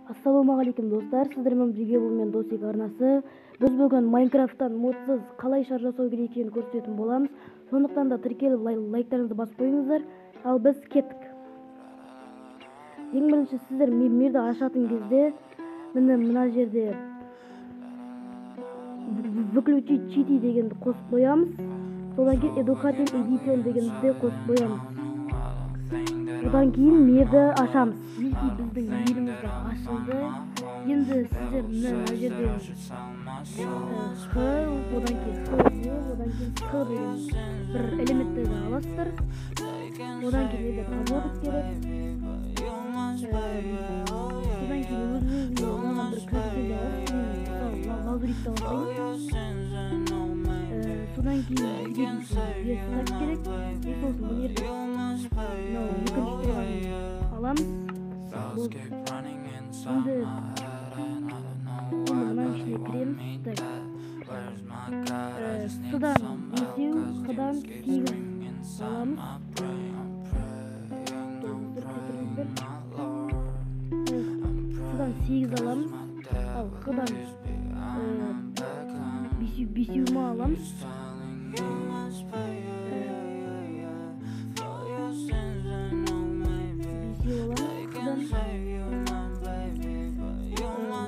Ассалаумағалейкум достар, сіздермен бірге бұл мен Досик арнасы. Біз бүгін Майнкрафттан модсыз қалай шар жасау керек екенін көрсететін боламыз. Сондықтан да тіркеліп лайктарыңызды басып қойыңыздар. Ал біз кеттік. Ең бірінші сіздер мирді ашатын кезде мына жерде выключить чити дегенді қосып қоямыз. Содан кейін educative edition дегенді қосып қоямыз. Одан кейін мирді ашамыз. Мінекей біздің миріміз ашылды. Енді сіздер мына жерде Х, одан кейін Х, одан кейін Х деген бір элементтерді аласыздар. Одан кейін проводок керек. Одан кейін өзіңізге ұнаған бір кірпіштерді аласыз. Лазуритті аласыз. Содан кейін бізге керек. Сосын бұл жерде екінші аламыз. Енді мына ішіне кіреміз. Судан 5, Х'дан 8 аламыз. Судан 8 аламыз. Ал Х'дан 5 аламыз.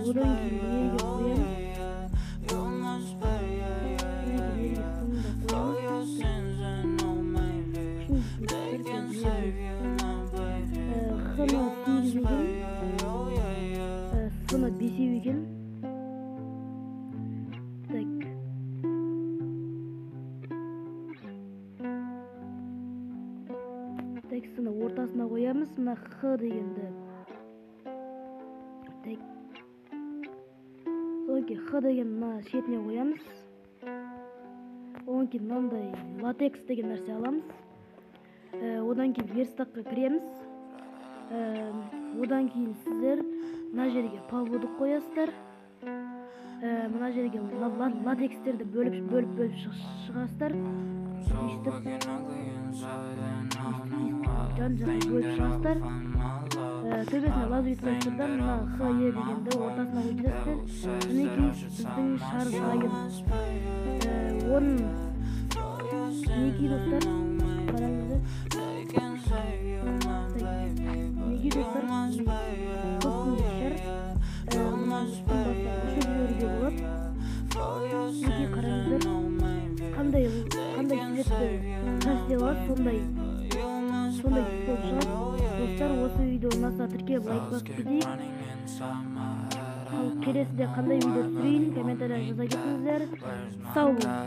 Одан кейін yerге қоямыз. Х'ны 8 екен, S'ны 5 екен. S'ны ортасына қоямыз. Мына Х дегенді Х деген мына шетіне қоямыз. Одан кейін мынандай латекс деген нәрсе аламыз. Одан кейін верстаққа кіреміз. Одан кейін сіздер мына жерге проводок қоясыздар. Мына жерге латекстерді бөліп шығасыздар. Жан-жағын бөліп шығасыздар. Төбесіне лазурит қойсыздар. Мына Х дегенді ортасына қойсыздар. Мінекей біздің шар дайын. Оның мінекей достар, қараңыздар. Мінекей достар, көптің шар. Ұшып жүруге болады. Мінекей қараңыздар. Қандай суретті қастел алады, сондай болып шығады. Достар, осы видео ұнаса тіркеліп лайк басып кетейік. Ал келесіде қандай видео түсірейін, комментария жаза кетіңіздер. Сау болыңыз.